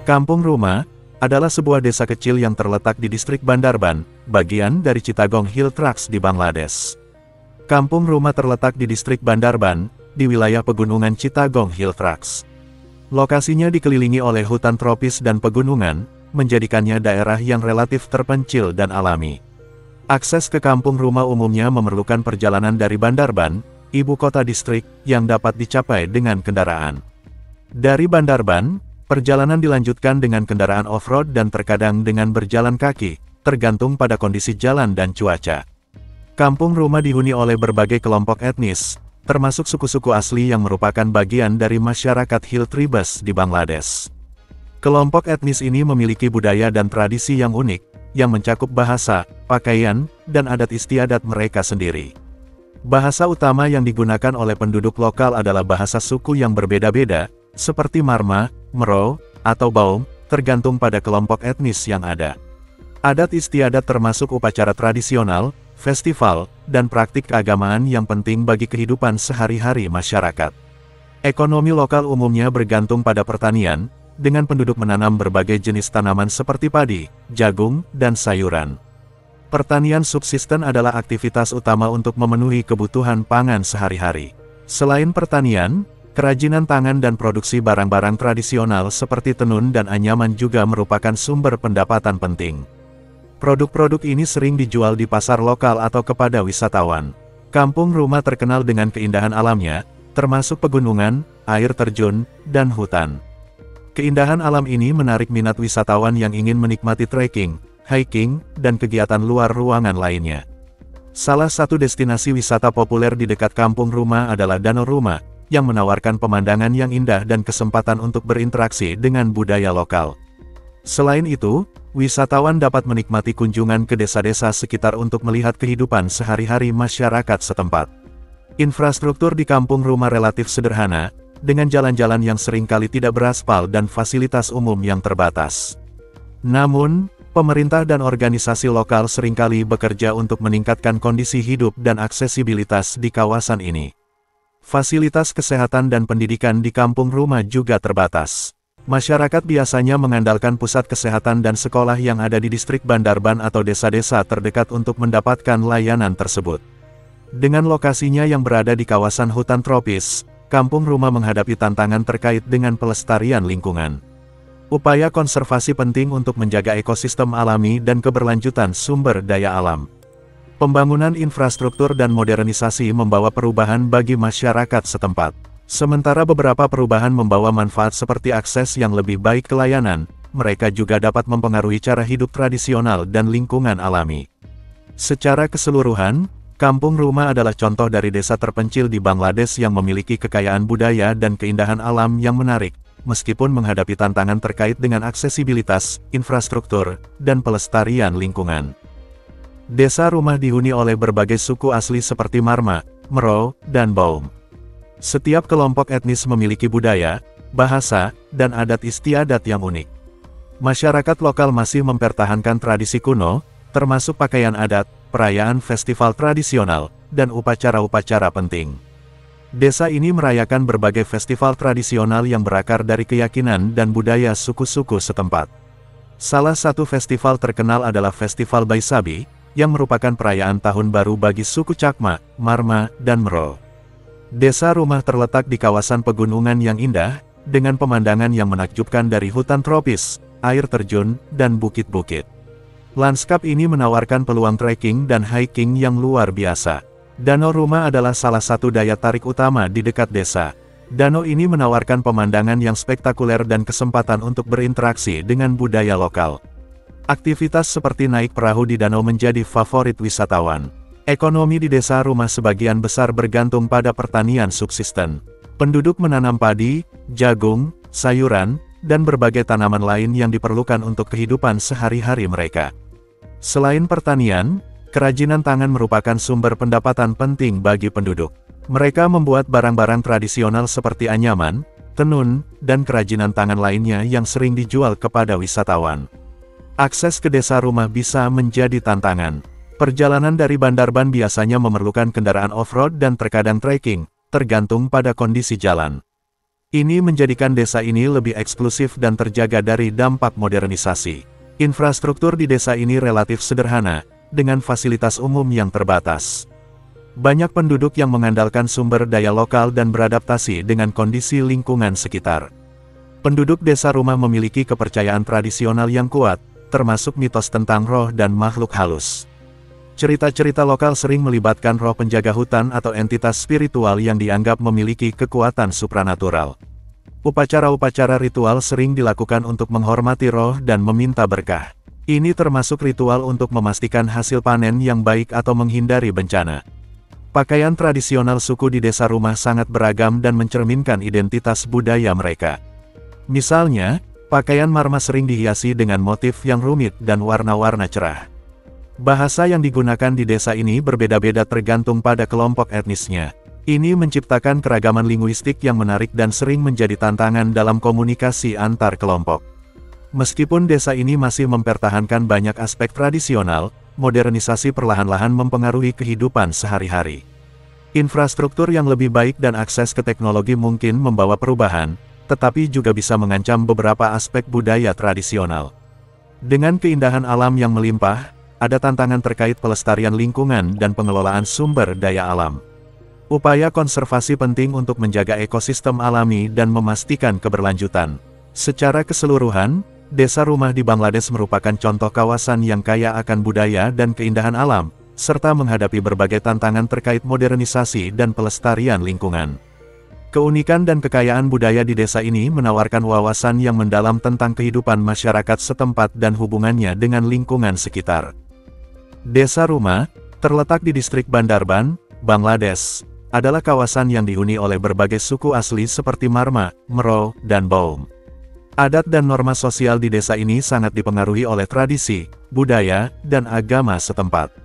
Kampung Rumah adalah sebuah desa kecil yang terletak di distrik Bandarban, bagian dari Chittagong Hill Tracts di Bangladesh. Kampung Rumah terletak di distrik Bandarban, di wilayah pegunungan Chittagong Hill Tracts. Lokasinya dikelilingi oleh hutan tropis dan pegunungan, menjadikannya daerah yang relatif terpencil dan alami. Akses ke Kampung Rumah umumnya memerlukan perjalanan dari Bandarban, ibu kota distrik, yang dapat dicapai dengan kendaraan. Dari Bandarban, perjalanan dilanjutkan dengan kendaraan off-road dan terkadang dengan berjalan kaki, tergantung pada kondisi jalan dan cuaca. Kampung Rumah dihuni oleh berbagai kelompok etnis, termasuk suku-suku asli yang merupakan bagian dari masyarakat Hill Tribes di Bangladesh. Kelompok etnis ini memiliki budaya dan tradisi yang unik, yang mencakup bahasa, pakaian, dan adat istiadat mereka sendiri. Bahasa utama yang digunakan oleh penduduk lokal adalah bahasa suku yang berbeda-beda, seperti Marma, Mero, atau Baum, tergantung pada kelompok etnis yang ada. Adat istiadat termasuk upacara tradisional, festival, dan praktik keagamaan yang penting bagi kehidupan sehari-hari masyarakat. Ekonomi lokal umumnya bergantung pada pertanian, dengan penduduk menanam berbagai jenis tanaman seperti padi, jagung, dan sayuran. Pertanian subsisten adalah aktivitas utama untuk memenuhi kebutuhan pangan sehari-hari. Selain pertanian, kerajinan tangan dan produksi barang-barang tradisional seperti tenun dan anyaman juga merupakan sumber pendapatan penting. Produk-produk ini sering dijual di pasar lokal atau kepada wisatawan. Kampung Rumah terkenal dengan keindahan alamnya, termasuk pegunungan, air terjun, dan hutan. Keindahan alam ini menarik minat wisatawan yang ingin menikmati trekking, hiking, dan kegiatan luar ruangan lainnya. Salah satu destinasi wisata populer di dekat Kampung Rumah adalah Danau Rumah, yang menawarkan pemandangan yang indah dan kesempatan untuk berinteraksi dengan budaya lokal. Selain itu, wisatawan dapat menikmati kunjungan ke desa-desa sekitar untuk melihat kehidupan sehari-hari masyarakat setempat. Infrastruktur di Kampung Rumah relatif sederhana, dengan jalan-jalan yang seringkali tidak beraspal dan fasilitas umum yang terbatas. Namun, pemerintah dan organisasi lokal seringkali bekerja untuk meningkatkan kondisi hidup dan aksesibilitas di kawasan ini. Fasilitas kesehatan dan pendidikan di Kampung Rumah juga terbatas. Masyarakat biasanya mengandalkan pusat kesehatan dan sekolah yang ada di distrik Bandarban atau desa-desa terdekat untuk mendapatkan layanan tersebut. Dengan lokasinya yang berada di kawasan hutan tropis, Kampung Rumah menghadapi tantangan terkait dengan pelestarian lingkungan. Upaya konservasi penting untuk menjaga ekosistem alami dan keberlanjutan sumber daya alam. Pembangunan infrastruktur dan modernisasi membawa perubahan bagi masyarakat setempat. Sementara beberapa perubahan membawa manfaat seperti akses yang lebih baik ke layanan, mereka juga dapat mempengaruhi cara hidup tradisional dan lingkungan alami. Secara keseluruhan, Kampung Rumah adalah contoh dari desa terpencil di Bangladesh yang memiliki kekayaan budaya dan keindahan alam yang menarik, meskipun menghadapi tantangan terkait dengan aksesibilitas, infrastruktur, dan pelestarian lingkungan. Desa Rumah dihuni oleh berbagai suku asli seperti Marma, Mero, dan Baum. Setiap kelompok etnis memiliki budaya, bahasa, dan adat istiadat yang unik. Masyarakat lokal masih mempertahankan tradisi kuno, termasuk pakaian adat, perayaan festival tradisional, dan upacara-upacara penting. Desa ini merayakan berbagai festival tradisional yang berakar dari keyakinan dan budaya suku-suku setempat. Salah satu festival terkenal adalah Festival Baisabi, yang merupakan perayaan tahun baru bagi suku Chakma, Marma, dan Mero. Desa Rumah terletak di kawasan pegunungan yang indah, dengan pemandangan yang menakjubkan dari hutan tropis, air terjun, dan bukit-bukit. Lanskap ini menawarkan peluang trekking dan hiking yang luar biasa. Danau Rumah adalah salah satu daya tarik utama di dekat desa. Danau ini menawarkan pemandangan yang spektakuler dan kesempatan untuk berinteraksi dengan budaya lokal. Aktivitas seperti naik perahu di danau menjadi favorit wisatawan. Ekonomi di desa Rumah sebagian besar bergantung pada pertanian subsisten. Penduduk menanam padi, jagung, sayuran, dan berbagai tanaman lain yang diperlukan untuk kehidupan sehari-hari mereka. Selain pertanian, kerajinan tangan merupakan sumber pendapatan penting bagi penduduk. Mereka membuat barang-barang tradisional seperti anyaman, tenun, dan kerajinan tangan lainnya yang sering dijual kepada wisatawan. Akses ke desa Rumah bisa menjadi tantangan. Perjalanan dari Bandarban biasanya memerlukan kendaraan off-road dan terkadang trekking, tergantung pada kondisi jalan. Ini menjadikan desa ini lebih eksklusif dan terjaga dari dampak modernisasi. Infrastruktur di desa ini relatif sederhana, dengan fasilitas umum yang terbatas. Banyak penduduk yang mengandalkan sumber daya lokal dan beradaptasi dengan kondisi lingkungan sekitar. Penduduk desa rumah memiliki kepercayaan tradisional yang kuat, termasuk mitos tentang roh dan makhluk halus. Cerita-cerita lokal sering melibatkan roh penjaga hutan atau entitas spiritual yang dianggap memiliki kekuatan supranatural. Upacara-upacara ritual sering dilakukan untuk menghormati roh dan meminta berkah. Ini termasuk ritual untuk memastikan hasil panen yang baik atau menghindari bencana. Pakaian tradisional suku di desa rumah sangat beragam dan mencerminkan identitas budaya mereka. Misalnya, pakaian marma sering dihiasi dengan motif yang rumit dan warna-warna cerah. Bahasa yang digunakan di desa ini berbeda-beda tergantung pada kelompok etnisnya. Ini menciptakan keragaman linguistik yang menarik dan sering menjadi tantangan dalam komunikasi antar kelompok. Meskipun desa ini masih mempertahankan banyak aspek tradisional, modernisasi perlahan-lahan mempengaruhi kehidupan sehari-hari. Infrastruktur yang lebih baik dan akses ke teknologi mungkin membawa perubahan, tetapi juga bisa mengancam beberapa aspek budaya tradisional. Dengan keindahan alam yang melimpah, ada tantangan terkait pelestarian lingkungan dan pengelolaan sumber daya alam. Upaya konservasi penting untuk menjaga ekosistem alami dan memastikan keberlanjutan. Secara keseluruhan, desa rumah di Bangladesh merupakan contoh kawasan yang kaya akan budaya dan keindahan alam, serta menghadapi berbagai tantangan terkait modernisasi dan pelestarian lingkungan. Keunikan dan kekayaan budaya di desa ini menawarkan wawasan yang mendalam tentang kehidupan masyarakat setempat dan hubungannya dengan lingkungan sekitar. Desa Rumah, terletak di distrik Bandarban, Bangladesh, adalah kawasan yang dihuni oleh berbagai suku asli seperti Marma, Mero, dan Baum. Adat dan norma sosial di desa ini sangat dipengaruhi oleh tradisi, budaya, dan agama setempat.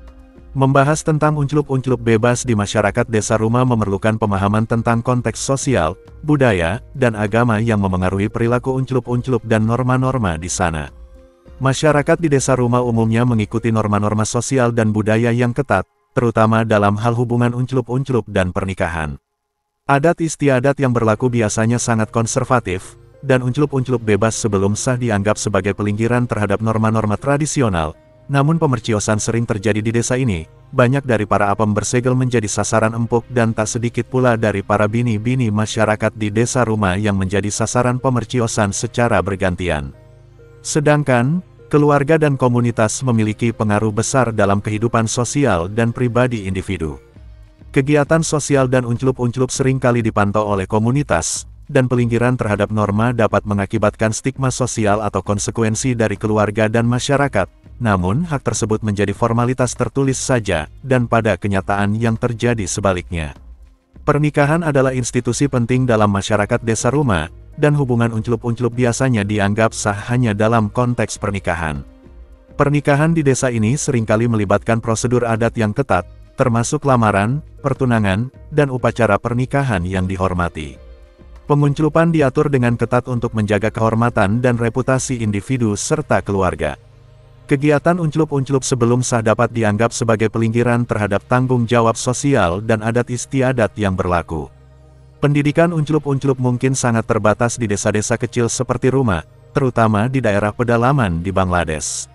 Membahas tentang unclup-unclup bebas di masyarakat desa rumah memerlukan pemahaman tentang konteks sosial, budaya, dan agama yang memengaruhi perilaku unclup-unclup dan norma-norma di sana. Masyarakat di desa rumah umumnya mengikuti norma-norma sosial dan budaya yang ketat, terutama dalam hal hubungan unclup-unclup dan pernikahan. Adat istiadat yang berlaku biasanya sangat konservatif, dan unclup-unclup bebas sebelum sah dianggap sebagai pelingkiran terhadap norma-norma tradisional. Namun pemerciosan sering terjadi di desa ini, banyak dari para apem bersegel menjadi sasaran empuk dan tak sedikit pula dari para bini-bini masyarakat di desa rumah yang menjadi sasaran pemerciosan secara bergantian. Sedangkan, keluarga dan komunitas memiliki pengaruh besar dalam kehidupan sosial dan pribadi individu. Kegiatan sosial dan unclup-unclup seringkali dipantau oleh komunitas, dan pelingkiran terhadap norma dapat mengakibatkan stigma sosial atau konsekuensi dari keluarga dan masyarakat. Namun, hak tersebut menjadi formalitas tertulis saja, dan pada kenyataan yang terjadi sebaliknya. Pernikahan adalah institusi penting dalam masyarakat desa rumah, dan hubungan unclup-unclup biasanya dianggap sah hanya dalam konteks pernikahan. Pernikahan di desa ini seringkali melibatkan prosedur adat yang ketat, termasuk lamaran, pertunangan, dan upacara pernikahan yang dihormati. Pengunclupan diatur dengan ketat untuk menjaga kehormatan dan reputasi individu serta keluarga. Kegiatan unclup-unclup sebelum sah dapat dianggap sebagai pelingkiran terhadap tanggung jawab sosial dan adat istiadat yang berlaku. Pendidikan unclup-unclup mungkin sangat terbatas di desa-desa kecil seperti rumah, terutama di daerah pedalaman di Bangladesh.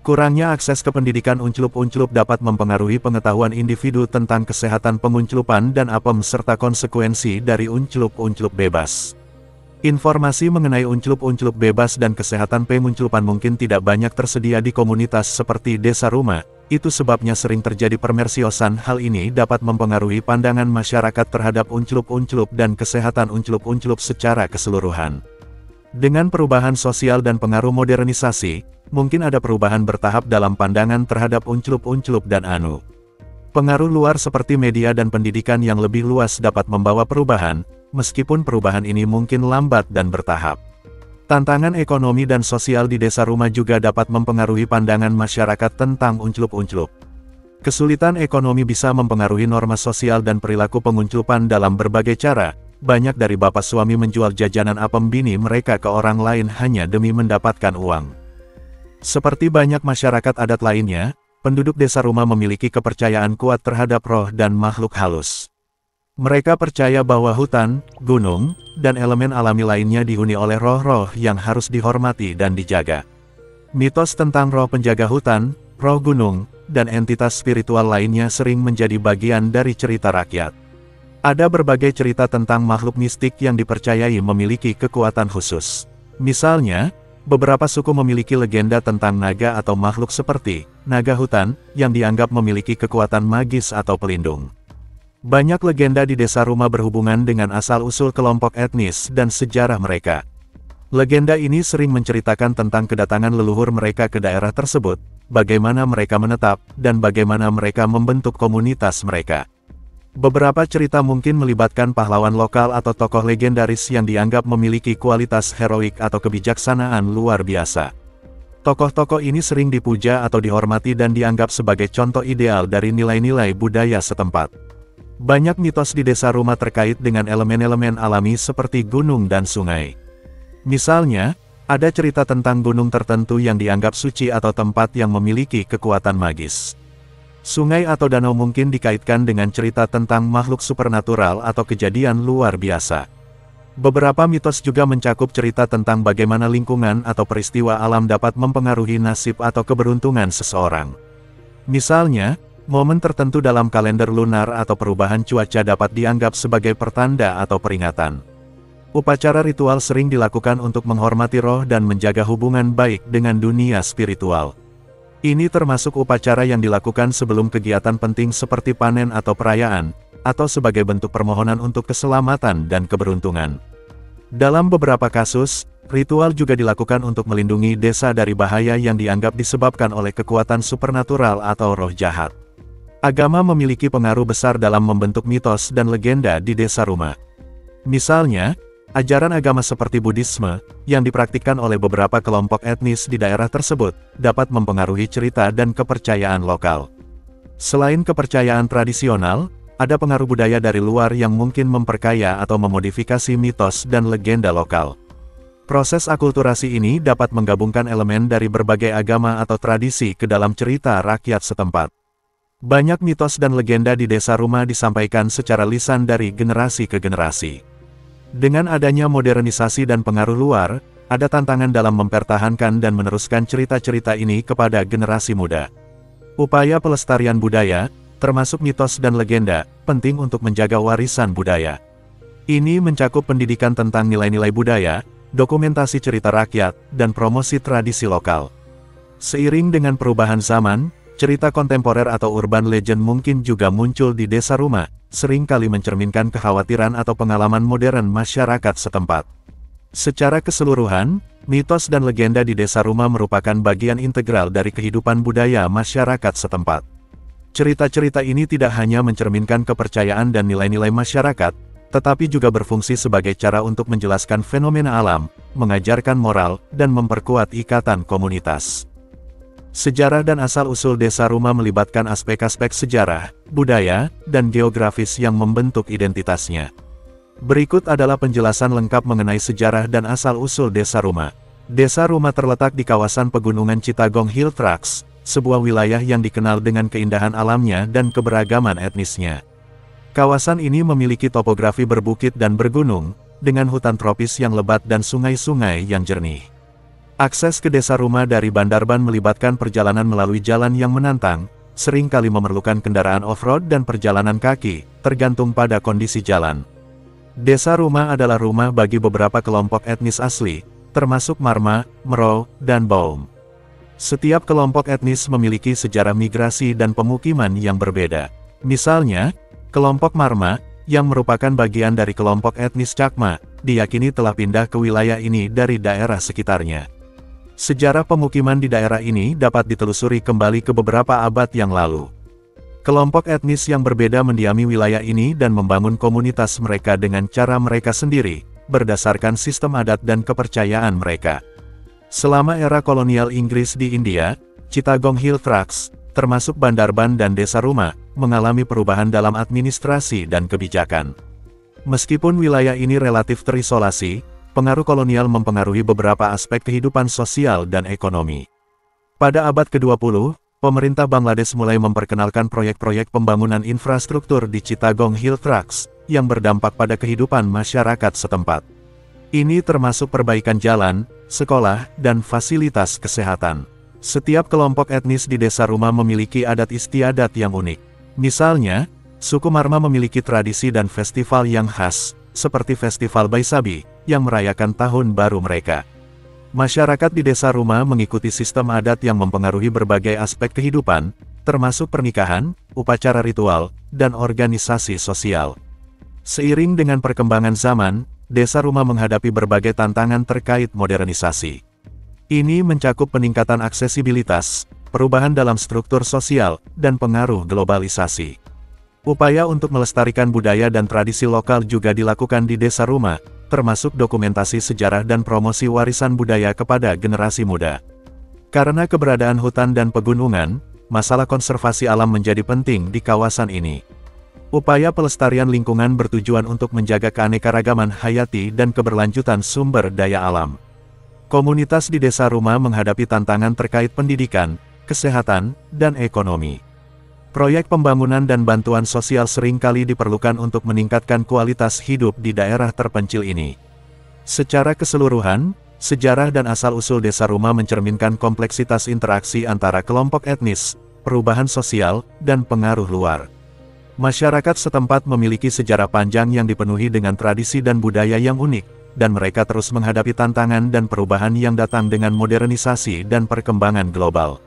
Kurangnya akses ke pendidikan unclup-unclup dapat mempengaruhi pengetahuan individu tentang kesehatan pengunclupan dan apem serta konsekuensi dari unclup-unclup bebas. Informasi mengenai unclup-unclup bebas dan kesehatan pengunclupan mungkin tidak banyak tersedia di komunitas seperti desa rumah, itu sebabnya sering terjadi pemerciosan. Hal ini dapat mempengaruhi pandangan masyarakat terhadap unclup-unclup dan kesehatan unclup-unclup secara keseluruhan. Dengan perubahan sosial dan pengaruh modernisasi, mungkin ada perubahan bertahap dalam pandangan terhadap unclup-unclup dan anu. Pengaruh luar seperti media dan pendidikan yang lebih luas dapat membawa perubahan, meskipun perubahan ini mungkin lambat dan bertahap. Tantangan ekonomi dan sosial di desa rumah juga dapat mempengaruhi pandangan masyarakat tentang unclup-unclup. Kesulitan ekonomi bisa mempengaruhi norma sosial dan perilaku pengunclupan dalam berbagai cara. Banyak dari bapak suami menjual jajanan apem bini mereka ke orang lain hanya demi mendapatkan uang. Seperti banyak masyarakat adat lainnya, penduduk desa rumah memiliki kepercayaan kuat terhadap roh dan makhluk halus. Mereka percaya bahwa hutan, gunung, dan elemen alami lainnya dihuni oleh roh-roh yang harus dihormati dan dijaga. Mitos tentang roh penjaga hutan, roh gunung, dan entitas spiritual lainnya sering menjadi bagian dari cerita rakyat. Ada berbagai cerita tentang makhluk mistik yang dipercayai memiliki kekuatan khusus. Misalnya, beberapa suku memiliki legenda tentang naga atau makhluk seperti naga hutan, yang dianggap memiliki kekuatan magis atau pelindung. Banyak legenda di desa rumah berhubungan dengan asal-usul kelompok etnis dan sejarah mereka. Legenda ini sering menceritakan tentang kedatangan leluhur mereka ke daerah tersebut, bagaimana mereka menetap, dan bagaimana mereka membentuk komunitas mereka. Beberapa cerita mungkin melibatkan pahlawan lokal atau tokoh legendaris yang dianggap memiliki kualitas heroik atau kebijaksanaan luar biasa. Tokoh-tokoh ini sering dipuja atau dihormati dan dianggap sebagai contoh ideal dari nilai-nilai budaya setempat. Banyak mitos di desa rumah terkait dengan elemen-elemen alami seperti gunung dan sungai. Misalnya, ada cerita tentang gunung tertentu yang dianggap suci atau tempat yang memiliki kekuatan magis. Sungai atau danau mungkin dikaitkan dengan cerita tentang makhluk supernatural atau kejadian luar biasa. Beberapa mitos juga mencakup cerita tentang bagaimana lingkungan atau peristiwa alam dapat mempengaruhi nasib atau keberuntungan seseorang. Misalnya, momen tertentu dalam kalender lunar atau perubahan cuaca dapat dianggap sebagai pertanda atau peringatan. Upacara ritual sering dilakukan untuk menghormati roh dan menjaga hubungan baik dengan dunia spiritual. Ini termasuk upacara yang dilakukan sebelum kegiatan penting seperti panen atau perayaan, atau sebagai bentuk permohonan untuk keselamatan dan keberuntungan. Dalam beberapa kasus, ritual juga dilakukan untuk melindungi desa dari bahaya yang dianggap disebabkan oleh kekuatan supernatural atau roh jahat. Agama memiliki pengaruh besar dalam membentuk mitos dan legenda di desa rumah. Misalnya, ajaran agama seperti Buddhisme, yang dipraktikkan oleh beberapa kelompok etnis di daerah tersebut, dapat mempengaruhi cerita dan kepercayaan lokal. Selain kepercayaan tradisional, ada pengaruh budaya dari luar yang mungkin memperkaya atau memodifikasi mitos dan legenda lokal. Proses akulturasi ini dapat menggabungkan elemen dari berbagai agama atau tradisi ke dalam cerita rakyat setempat. Banyak mitos dan legenda di desa rumah disampaikan secara lisan dari generasi ke generasi. Dengan adanya modernisasi dan pengaruh luar, ada tantangan dalam mempertahankan dan meneruskan cerita-cerita ini kepada generasi muda. Upaya pelestarian budaya, termasuk mitos dan legenda, penting untuk menjaga warisan budaya. Ini mencakup pendidikan tentang nilai-nilai budaya, dokumentasi cerita rakyat, dan promosi tradisi lokal. Seiring dengan perubahan zaman, cerita kontemporer atau urban legend mungkin juga muncul di desa rumah, sering kali mencerminkan kekhawatiran atau pengalaman modern masyarakat setempat. Secara keseluruhan, mitos dan legenda di desa rumah merupakan bagian integral dari kehidupan budaya masyarakat setempat. Cerita-cerita ini tidak hanya mencerminkan kepercayaan dan nilai-nilai masyarakat, tetapi juga berfungsi sebagai cara untuk menjelaskan fenomena alam, mengajarkan moral, dan memperkuat ikatan komunitas. Sejarah dan asal-usul desa rumah melibatkan aspek-aspek sejarah, budaya, dan geografis yang membentuk identitasnya. Berikut adalah penjelasan lengkap mengenai sejarah dan asal-usul desa rumah. Desa rumah terletak di kawasan pegunungan Chittagong Hill Tracts, sebuah wilayah yang dikenal dengan keindahan alamnya dan keberagaman etnisnya. Kawasan ini memiliki topografi berbukit dan bergunung, dengan hutan tropis yang lebat dan sungai-sungai yang jernih. Akses ke desa rumah dari Bandarban melibatkan perjalanan melalui jalan yang menantang, sering kali memerlukan kendaraan off-road dan perjalanan kaki, tergantung pada kondisi jalan. Desa rumah adalah rumah bagi beberapa kelompok etnis asli, termasuk Marma, Mero, dan Baum. Setiap kelompok etnis memiliki sejarah migrasi dan pemukiman yang berbeda. Misalnya, kelompok Marma, yang merupakan bagian dari kelompok etnis Chakma, diyakini telah pindah ke wilayah ini dari daerah sekitarnya. Sejarah pemukiman di daerah ini dapat ditelusuri kembali ke beberapa abad yang lalu. Kelompok etnis yang berbeda mendiami wilayah ini dan membangun komunitas mereka dengan cara mereka sendiri, berdasarkan sistem adat dan kepercayaan mereka. Selama era kolonial Inggris di India, Chittagong Hill Tracts, termasuk Bandarban dan desa rumah, mengalami perubahan dalam administrasi dan kebijakan. Meskipun wilayah ini relatif terisolasi, pengaruh kolonial mempengaruhi beberapa aspek kehidupan sosial dan ekonomi. Pada abad ke-20, pemerintah Bangladesh mulai memperkenalkan proyek-proyek pembangunan infrastruktur di Chittagong Hill Tracts, yang berdampak pada kehidupan masyarakat setempat. Ini termasuk perbaikan jalan, sekolah, dan fasilitas kesehatan. Setiap kelompok etnis di Desa Rumah memiliki adat istiadat yang unik. Misalnya, suku Marma memiliki tradisi dan festival yang khas, seperti Festival Baisabi, yang merayakan tahun baru mereka. Masyarakat di Desa Rumah mengikuti sistem adat yang mempengaruhi berbagai aspek kehidupan, termasuk pernikahan, upacara ritual, dan organisasi sosial. Seiring dengan perkembangan zaman, Desa Rumah menghadapi berbagai tantangan terkait modernisasi. Ini mencakup peningkatan aksesibilitas, perubahan dalam struktur sosial, dan pengaruh globalisasi. Upaya untuk melestarikan budaya dan tradisi lokal juga dilakukan di Desa Rumah, termasuk dokumentasi sejarah dan promosi warisan budaya kepada generasi muda. Karena keberadaan hutan dan pegunungan, masalah konservasi alam menjadi penting di kawasan ini. Upaya pelestarian lingkungan bertujuan untuk menjaga keanekaragaman hayati dan keberlanjutan sumber daya alam. Komunitas di Desa Rumah menghadapi tantangan terkait pendidikan, kesehatan, dan ekonomi. Proyek pembangunan dan bantuan sosial seringkali diperlukan untuk meningkatkan kualitas hidup di daerah terpencil ini. Secara keseluruhan, sejarah dan asal-usul Desa Rumah mencerminkan kompleksitas interaksi antara kelompok etnis, perubahan sosial, dan pengaruh luar. Masyarakat setempat memiliki sejarah panjang yang dipenuhi dengan tradisi dan budaya yang unik, dan mereka terus menghadapi tantangan dan perubahan yang datang dengan modernisasi dan perkembangan global.